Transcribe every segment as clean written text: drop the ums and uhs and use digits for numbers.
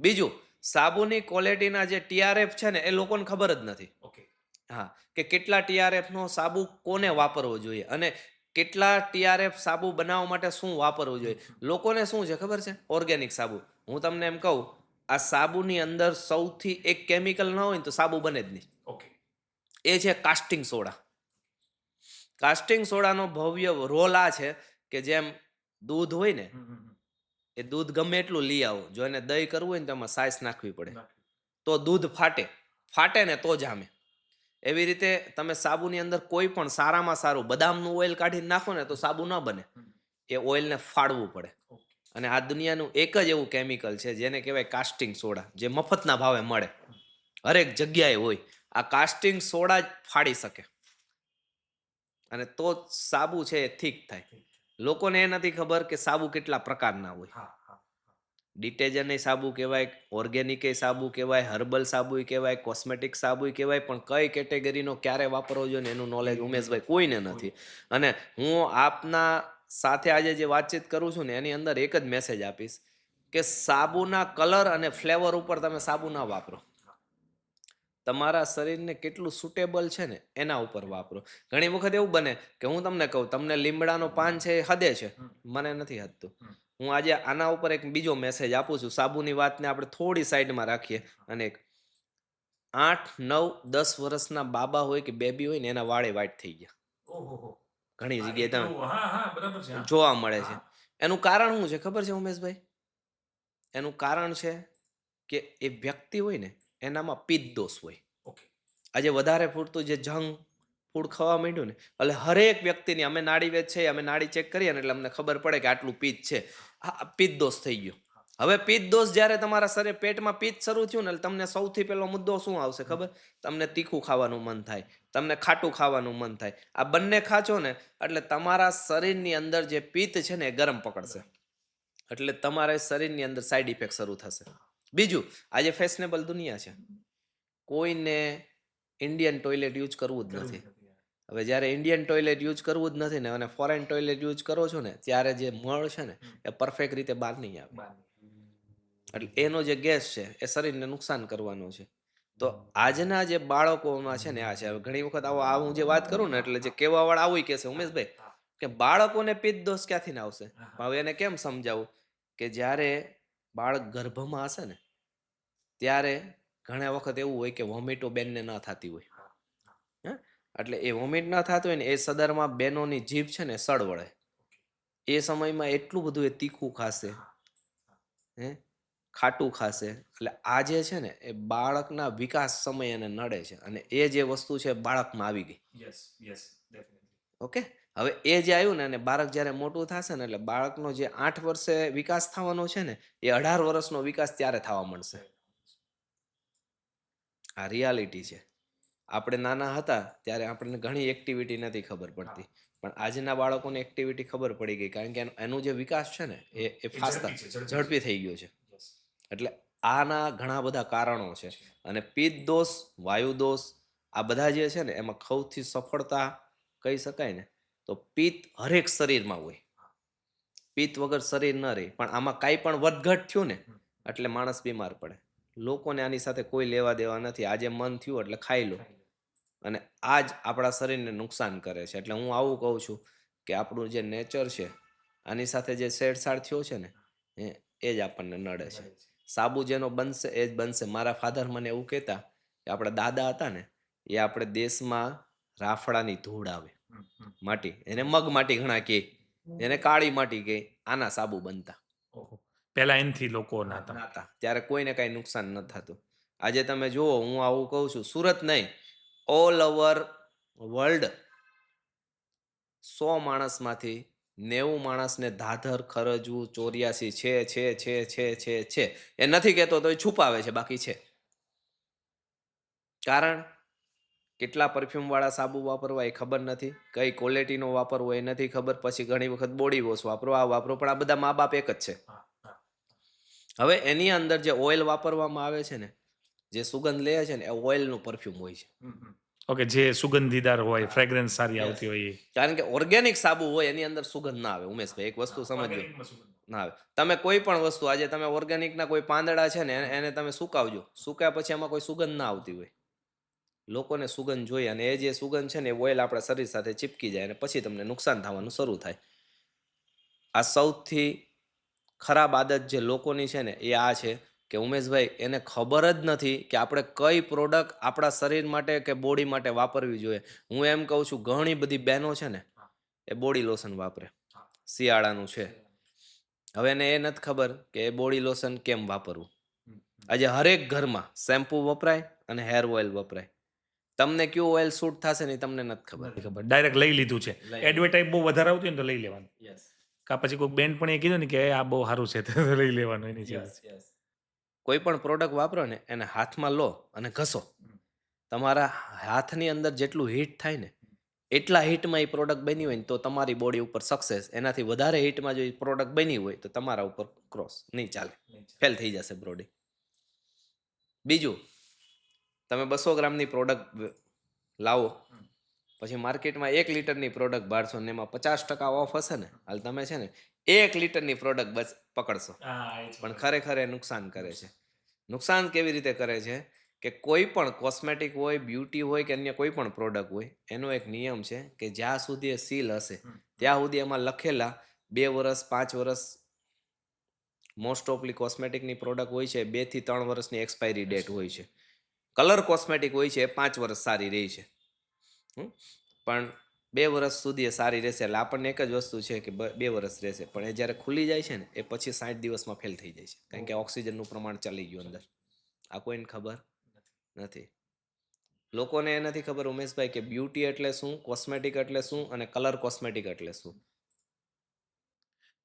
બીજું, સાબુની ક્વોલિટીના જે TRF છે ને, એ લોકોને ખબર જ નથી. ઓકે. હા, કે કેટલા TRFનો સાબુ કોને વાપરવો જોઈએ અને કેટલા TRF સાબુ બનાવવા માટે શું વાપરવું જોઈએ. લોકોને શું છે ખબર છે? ઓર્ગેનિક સાબુ. હું તમને એમ કહું, આ સાબુની અંદર સૌથી એક કેમિકલ ન હોય ને તો સાબુ બને જ નહીં. ઓકે. એ છે કાસ્ટિંગ સોડા. કાસ્ટિંગ સોડાનો ભવ્ય રોલ આ છે કે જેમ દૂધ હોય ને, એ દૂધ ગમે એટલું લઈ આવો, જો એને દહીં કરવું હોય ને તો એમાં સાઈસ નાખવી પડે, તો દૂધ ફાટે. ફાટે ને તો જામે. એવી રીતે તમે સાબુની અંદર કોઈ પણ સારામાં સારું બદામનું ઓઇલ કાઢીને નાખો ને તો સાબુ ન બને. એ ઓઇલને ફાડવું પડે. અને આ દુનિયાનું એક જ એવું કેમિકલ છે જેને કહેવાય કાસ્ટિંગ સોડા, જે મફતના ભાવે મળે, હરેક જગ્યાએ હોય. આ કાસ્ટિંગ સોડા જ ફાડી શકે અને તો જ સાબુ છે એ ઠીક થાય. લોકોને એ નથી ખબર કે સાબુ કેટલા પ્રકારના હોય. ડિટર્જન્ટ સાબુ કહેવાય, ઓર્ગેનિક સાબુ કહેવાય, હર્બલ સાબુ કહેવાય, કોસ્મેટિક સાબુ કહેવાય, પણ કઈ કેટેગરીનો ક્યારે વાપરવો જોઈએ ને એનું નોલેજ ઉમેશભાઈ કોઈને નથી. અને હું આપના સાથે આજે જે વાતચીત કરું છું ને એની અંદર એક જ મેસેજ આપીશ કે સાબુના કલર અને ફ્લેવર ઉપર તમે સાબુ ના વાપરો. તમારા શરીરને કેટલું સુટેબલ છે ને એના ઉપર વાપરો. ઘણી વખત એવું બને કે હું તમને કહું, તમને લીમડાનો પાન છે એ હદે છે, મને નથી હદતું. હું આજે આના ઉપર એક બીજો મેસેજ આપું છું. સાબુની વાતને આપણે થોડી સાઈડમાં રાખીએ અને 8, 9, 10 વર્ષના બાબા હોય કે બેબી હોય ને એના વાળે વાઈટ થઈ ગયા. ઘણી જગ્યાએ તમે જોવા મળે છે. એનું કારણ શું છે ખબર છે ઉમેશભાઈ? એનું કારણ છે કે એ વ્યક્તિ હોય ને એનામાં પિત્ત દોષ હોય. આજે વધારે પૂરતું જે જંક ફૂડ ખાવા માંડ્યું ને, એટલે હરેક વ્યક્તિની, અમે નાડીવેદ છે, અમે નાડી ચેક કરીએ ને એટલે અમને ખબર પડે કે આટલું પિત્ત છે. હા, પિત્ત દોષ થઈ ગયો. હવે પિત્ત દોષ જ્યારે તમારા શરીર પેટમાં પિત્ત શરૂ થયું ને, તમને સૌથી પહેલો મુદ્દો શું આવશે ખબર? તમને તીખું ખાવાનું મન થાય, તમને ખાટું ખાવાનું મન થાય. આ બંને ખાચો ને એટલે તમારા શરીરની અંદર જે પિત્ત છે ને એ ગરમ પકડશે, એટલે તમારા શરીરની અંદર સાઈડ ઇફેક્ટ શરૂ થશે. બીજું, આજે ફેશનેબલ દુનિયા છે, કોઈને ઇન્ડિયન ટોયલેટ યુઝ કરવું જ નથી. હવે જ્યારે ઇન્ડિયન ટોયલેટ યુઝ કરવું જ નથી ને અને ફોરેન ટોયલેટ યુઝ કરો છો ને, ત્યારે જે મળ છે ને એ પરફેક્ટ રીતે બહાર નહીં આવે. એટલે એનો જે ગેસ છે એ શરીરને નુકસાન કરવાનો છે. તો આજના જે બાળકોમાં છે ને આ છે. ઘણી વખત આવો હું જે વાત કરું ને એટલે જે કહેવાવાળા આવું કહેશે, ઉમેશભાઈ, કે બાળકોને પિત્ત દોષ ક્યાંથી ના આવશે? હવે એને કેમ સમજાવું કે જ્યારે બાળક ગર્ભમાં હશે ને ત્યારે ઘણા વખત એવું હોય કે વોમિટો બેનને ન થતી હોય. એટલે એ વોમિટ ના થતું હોય ને એ સદરમાં બેનોની જીભ છે ને સળ વળે. એ સમયમાં એટલું બધું એ તીખું ખાશે, ખાટું ખાશે. એટલે આ જે છે ને એ બાળકના વિકાસ સમય એને નડે છે અને એ જે વસ્તુ છે બાળકમાં આવી ગઈ. ઓકે, હવે એ જે આવ્યું ને અને બાળક જ્યારે મોટું થશે ને એટલે બાળકનો જે 8 વર્ષે વિકાસ થવાનો છે ને એ 18 વર્ષનો વિકાસ ત્યારે થવા મળશે. આ રિયાલિટી છે. આપણે નાના હતા ત્યારે આપણને ઘણી એક્ટિવિટી નથી ખબર પડતી, પણ આજના બાળકોને એક્ટિવિટી ખબર પડી ગઈ, કારણ કે એનું જે વિકાસ છે ને એ ફાસ્ટ ઝડપી થઈ ગયો છે. એટલે આના ઘણા બધા કારણો છે. અને પિત્ત દોષ, વાયુ દોષ, આ બધા જે છે ને એમાં સૌથી સફળતા કહી શકાય ને તો પિત્ત હરેક શરીરમાં હોય. પિત્ત વગર શરીર ન રહે, પણ આમાં કાંઈ પણ વધઘટ થયું ને એટલે માણસ બીમાર પડે. લોકોને આની સાથે કોઈ લેવા દેવા નથી. આજે મન થયું એટલે ખાઈ લો અને આ જ આપણા શરીરને નુકસાન કરે છે. એટલે હું આવું કહું છું કે આપણું જે નેચર છે આની સાથે જે છેડછાડ થયો છે ને એ જ આપણને નડે છે. સાબુ જેનો બનશે એ જ બનશે. મારા ફાધર મને એવું કહેતા કે આપણા દાદા હતા ને એ આપણે દેશમાં રાફડાની ધૂળ આવે, માટી, એને મગ માટી ઘણા કહે, એને કાળી માટી કહે, આના સાબુ બનતા પહેલા એનથી લોકો નાતા. ત્યારે કોઈને કાંઈ નુકસાન ન થતું. આજે તમે જુઓ, હું આવું કહું છું, સુરત નહીં, ઓલ ઓવર વર્લ્ડ 100 માણસમાંથી 90 માણસને ધાધર, ખરજવું, ચોર્યાસી છે. એ નથી કહેતો તો એ છુપાવે છે, બાકી છે. કારણ કેટલા પરફ્યુમ વાળા સાબુ વાપરવા એ ખબર નથી, કઈ ક્વોલિટીનો વાપરવો એ નથી ખબર. પછી ઘણી વખત બોડી વોશ વાપરો, આ વાપરો, પણ આ બધા મા બાપ એક જ છે. હવે એની અંદર જે ઓઇલ વાપરવામાં આવે છે ને, જે સુગંધ લે છે ને એ ઓઇલનું પરફ્યુમ હોય છે. ઓકે, જે સુગંધીદાર હોય, ફ્રેગ્રન્સ સારી આવતી હોય. કારણ કે ઓર્ગેનિક સાબુ હોય એની અંદર સુગંધ ના આવે. ઉમેશભાઈ, એક વસ્તુ સમજજો, ના આવે. તમે કોઈ પણ વસ્તુ આજે તમે ઓર્ગેનિકના કોઈ પાંદડા છે ને એને તમે સુકાવજો, સુકાયા પછી એમાં કોઈ સુગંધ ના આવતી હોય. લોકોને સુગંધ જોઈએ અને એ જે સુગંધ છે ને એ ઓઇલ આપણા શરીર સાથે ચીપકી જાય અને પછી તમને નુકસાન થવાનું શરૂ થાય. આ સૌથી ખરાબ આદત જે લોકોની છે ને એ આ છે કે ઉમેશભાઈ એને ખબર જ નથી કે આપણે કઈ પ્રોડક્ટ આપણા શરીર માટે કે બોડી માટે વાપરવી જોઈએ. હું એમ કહું છું ઘણી બધી બહેનો છે ને એ બોડી લોશન વાપરે, શિયાળાનું છે. હવે એને એ નથી ખબર કે એ બોડી લોશન કેમ વાપરવું. આજે હરેક ઘરમાં શેમ્પુ વપરાય અને હેર ઓઇલ વપરાય. તમને કયું ઓઇલ શૂટ થશે ને તમને નથી ખબર. નથી ખબર, ડાયરેક્ટ લઈ લીધું છે. એડવર્ટાઇઝ બહુ વધારે આવતી હોય ને તો લઈ લેવાનું. કા પછી કોઈ બેન પણ એ કીધું ને કે આ બહુ સારું છે તો લઈ લેવાનું એની જેવું. કોઈ પણ પ્રોડક્ટ વાપરો ને એને હાથમાં લો અને ઘસો. તમારા હાથની અંદર જેટલું હીટ થાય ને એટલા હીટમાં એ પ્રોડક્ટ બની હોય ને તો તમારી બોડી ઉપર સક્સેસ. એનાથી વધારે હીટમાં જો એ પ્રોડક્ટ બની હોય તો તમારા ઉપર ક્રોસ નહીં ચાલે, ફેલ થઈ જશે બોડી. બીજું, તમે 200 ગ્રામની પ્રોડક્ટ લાવો પછી માર્કેટમાં 1 લીટરની પ્રોડક્ટ બાળશો ને એમાં 50% ઓફ હશે ને હાલ તમે છે ને 1 લીટરની પ્રોડક્ટ બસ પકડશો પણ ખરેખર એ નુકસાન કરે છે. નુકસાન કેવી રીતે કરે છે કે કોઈ પણ કોસ્મેટિક હોય, બ્યુટી હોય કે અન્ય કોઈ પણ પ્રોડક્ટ હોય એનો એક નિયમ છે કે જ્યાં સુધી એ સીલ હશે ત્યાં સુધી એમાં લખેલા 2 વર્ષ 5 વર્ષ મોસ્ટ ઓફલી કોસ્મેટિકની પ્રોડક્ટ હોય છે 2 થી 3 વર્ષની એક્સપાયરી ડેટ હોય છે. કલર કોસ્મેટિક હોય છે 5 વર્ષ સારી રહી છે. પણ 2 વર્ષ સુધી એ સારી રહેશે. એટલે આપણને એક જ વસ્તુ છે કે 2 વર્ષ રહેશે પણ એ જ્યારે ખુલી જાય છે ને એ પછી 60 દિવસમાં ફેલ થઈ જાય છે કારણ કે ઓક્સિજનનું પ્રમાણ ચાલી ગયું અંદર. આ કોઈને ખબર નથી. લોકોને એ નથી ખબર ઉમેશભાઈ કે બ્યુટી એટલે શું, કોસ્મેટિક એટલે શું અને કલર કોસ્મેટિક એટલે શું.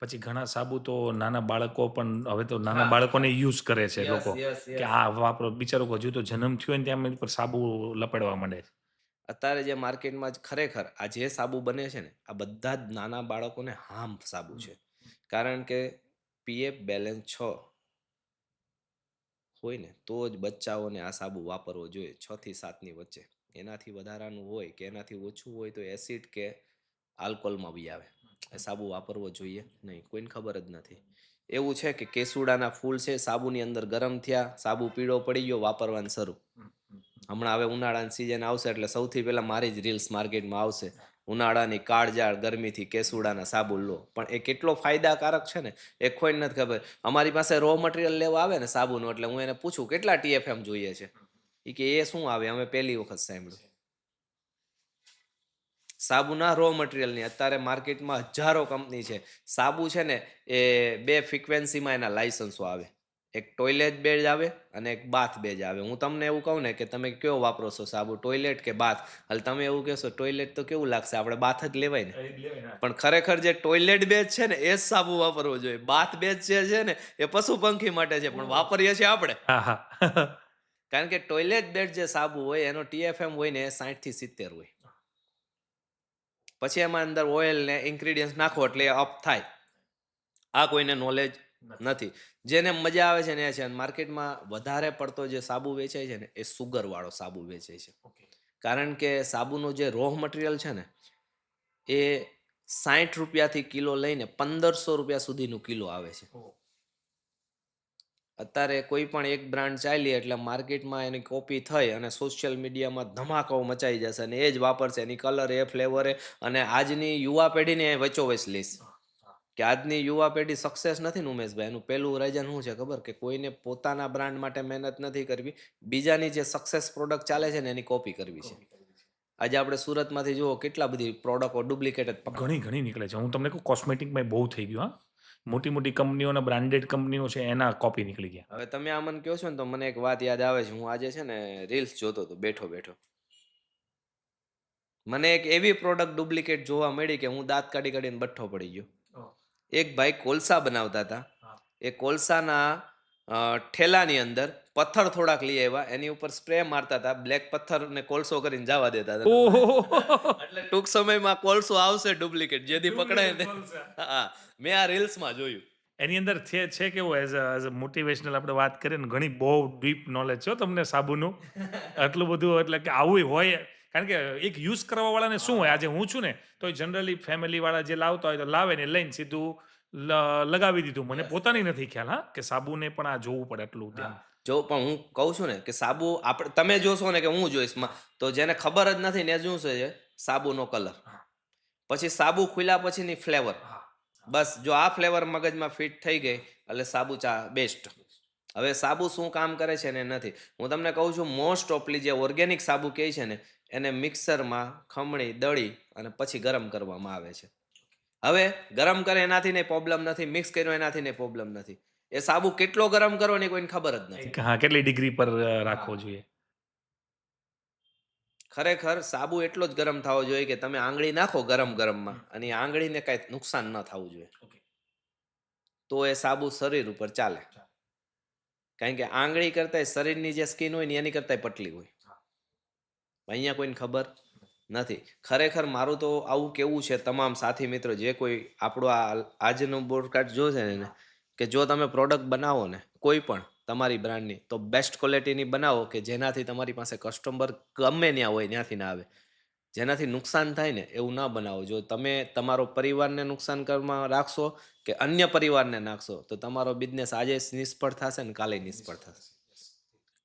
પછી ઘણા સાબુ તો નાના બાળકો પણ હવે તો નાના બાળકોને યુઝ કરે છે લોકો કે આ વાપરો. બિચારો હજુ તો જન્મ થયો ને ત્યાં એની પર સાબુ લપેડવા માંડે છે. અત્યારે જે માર્કેટમાં ખરેખર આ જે સાબુ બને છે ને આ બધા જ નાના બાળકોને હાર્મ સાબુ છે. કારણ કે પીએફ બેલેન્સ 6 હોય ને તો જ બચ્ચાઓને આ સાબુ વાપરવો જોઈએ 6 થી 7 ની વચ્ચે. એનાથી વધારાનું હોય કે એનાથી ઓછું હોય તો એસિડ કે આલ્કોહોલમાં બી આવે. એ સાબુ વાપરવો જોઈએ નહીં, કોઈને ખબર જ નથી. એવું છે કે કેસુડાના ફૂલ છે સાબુની અંદર ગરમ થયા, સાબુ પીળો પડી ગયો, વાપરવાનું શરૂ. હમણાં હવે ઉનાળાની સિઝન આવશે એટલે સૌથી પહેલા મારી જ રીલ્સ માર્કેટમાં આવશે. ઉનાળાની કાળજાળ ગરમીથી કેસુડાના સાબુ લો. પણ એ કેટલો ફાયદાકારક છે ને એ કોઈને નથી ખબર. અમારી પાસે રો મટીરિયલ લેવા આવે ને સાબુનું એટલે હું એને પૂછું કેટલા TFM જોઈએ છે. એ કે એ શું આવે અમે પહેલી વખત સાંભળ્યું. સાબુના રો મટીરિયલની અત્યારે માર્કેટમાં હજારો કંપની છે. સાબુ છે ને એ 2 ફ્રિક્વન્સીમાં એના લાયસન્સો આવે. એક ટોયલેટ બેઝ આવે અને એક બાથ બેઝ આવે. હું તમને એવું કહું ને કે તમે કયો વાપરો છો સાબુ, ટોયલેટ કે બાથ? હાલ તમે એવું કહેશો ટોયલેટ તો કેવું લાગશે, આપણે બાથ જ લેવાય ને. પણ ખરેખર જે ટોયલેટ બેઝ છે ને એ જ સાબુ વાપરવો જોઈએ. બાથ બેઝ જે છે ને એ પશુ પંખી માટે છે પણ વાપરીએ છીએ આપણે. કારણ કે ટોયલેટ બેઝ જે સાબુ હોય એનો TFM હોય ને 60 થી 70 હોય. પછી એમાં અંદર ઓઇલ ને ઇન્ગ્રીડિયન્ટ નાખો એટલે અપ થાય. આ કોઈને નોલેજ નથી. જેને મજા આવે છે ને એ છે. માર્કેટમાં વધારે પડતો જે સાબુ વેચાય છે ને એ સુગર વાળો સાબુ વેચાય છે. કારણ કે સાબુનું જે રો મટીરિયલ છે ને એ 60 રૂપિયાથી કિલો લઈને 1500 રૂપિયા સુધીનું કિલો આવે છે. અત્યારે કોઈ પણ એક બ્રાન્ડ ચાલી એટલે માર્કેટમાં એની કોપી થઈ અને સોશિયલ મીડિયામાં ધમાકો મચાઈ જશે અને એ જ વાપરશે. એની કલર એ ફ્લેવર અને આજની યુવા પેઢીને વચ્ચોવચ લઈશ કે આજની યુવા પેઢી સક્સેસ નથી ને ઉમેશભાઈ. એનું પહેલું રીઝન શું છે ખબર? કે કોઈને પોતાના બ્રાન્ડ માટે મહેનત નથી કરવી, બીજાની જે સક્સેસ પ્રોડક્ટ ચાલે છે ને એની કોપી કરવી છે. આજે આપણે સુરતમાંથી જુઓ કેટલા બધી પ્રોડક્ટો ડુપ્લિકેટ ઘણી નીકળે છે. હું તમને કહું કોસ્મેટિકમાં બહુ થઈ ગયું. હા, મોટી મોટી કંપનીઓના બ્રાન્ડેડ કંપનીઓ છે એના કોપી નીકળી ગયા. હવે તમે આ મને કહો છો ને તો મને એક વાત યાદ આવે છે. હું આજે છે ને રીલ્સ જોતો હતો બેઠો બેઠો. મને એક એવી પ્રોડક્ટ ડુપ્લિકેટ જોવા મળી કે હું દાંત કાઢી કાઢીને બઠ્ઠો પડી ગયો. એક ભાઈ કોલસા બનાવતા હતા. એ કોલસાના ઠેલાની અંદર પથ્થર થોડાક લઈ આવ્યા, એની ઉપર સ્પ્રે મારતા હતા, બ્લેક પથ્થર ને કોલસો કરીને જવા દેતા હતા. એટલે ટૂંક સમયમાં કોલસો આવશે ડુપ્લિકેટ જેથી પકડાય ને. હા, મેં આ રીલ્સમાં જોયું. એની અંદર છે કેવું એઝ અ મોટિવેશનલ આપણે વાત કરીએ ને ઘણી બહુ ડીપ નોલેજ છે તમને સાબુનું. આટલું બધું એટલે કે આવું હોય કારણ કે એક યુઝ કરવા વાળાને શું હોય આજે હું છું ને તો જનરલી ફેમિલી વાળા જે લાવતા હોય તો લાવે ને લઈને સીધું લગાવી દીધું. મને પોતાની નથી ખ્યાલ હા, કે સાબુને પણ આ જોવું પડે એટલું ધ્યાન. જો પણ હું કહું છું ને કે સાબુ આપણે તમે જોશો ને કે હું જોઈશ તો જેને ખબર જ નથી ને એ શું છે સાબુનો કલર, પછી સાબુ ખુલ્યા પછીની ફ્લેવર, બસ જો આ ફ્લેવર મગજમાં ફિટ થઈ ગઈ એટલે સાબુ બેસ્ટ. હવે સાબુ શું કામ કરે છે ને નથી, હું તમને કહું છું મોસ્ટ ઓફલી જે ઓર્ગેનિક સાબુ કહે છે ને એને મિક્સરમાં ખમણી દળી અને પછી ગરમ કરવામાં આવે છે. હવે ગરમ કરે એનાથી નહીં પ્રોબ્લેમ નથી, મિક્સ કર્યો એનાથી નહીં પ્રોબ્લેમ નથી, એ સાબુ કેટલો ગરમ કરો ને કોઈને ખબર જ નથી. હા, કેટલી ડિગ્રી પર રાખવો જોઈએ? ખરેખર સાબુ એટલો જ ગરમ થવો જોઈએ કે તમે આંગળી નાખો ગરમ ગરમમાં અને એ આંગળીને કાંઈ નુકસાન ન થવું જોઈએ, તો એ સાબુ શરીર ઉપર ચાલે. કારણ કે આંગળી કરતાં શરીરની જે સ્કિન હોય ને એની કરતાં પટલી હોય. અહીંયા કોઈને ખબર નથી. ખરેખર મારું તો આવું કેવું છે તમામ સાથી મિત્રો જે કોઈ આપણો આજનું પોડકાસ્ટ જોશે ને કે જો તમે પ્રોડક્ટ બનાવો ને કોઈ પણ તમારી બ્રાન્ડની તો બેસ્ટ ક્વોલિટીની બનાવો કે જેનાથી તમારી પાસે કસ્ટમર ગમે ત્યાં હોય ત્યાંથી ના આવે, જેનાથી નુકસાન થાય ને એવું ના બનાવો. જો તમે તમારો પરિવારને નુકસાન કરવા રાખશો કે અન્ય પરિવારને નાખશો તો તમારો બિઝનેસ આજે નિષ્ફળ થશે ને કાલે નિષ્ફળ થશે.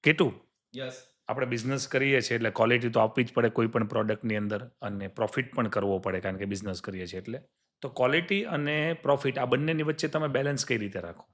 કેટું યસ, આપણે બિઝનેસ કરીએ છીએ એટલે ક્વોલિટી તો આપવી જ પડે કોઈ પણ પ્રોડક્ટની અંદર, અને પ્રોફિટ પણ કરવો પડે કારણ કે બિઝનેસ કરીએ છીએ એટલે. તો ક્વોલિટી અને પ્રોફિટ આ બંનેની વચ્ચે તમે બેલેન્સ કઈ રીતે રાખો?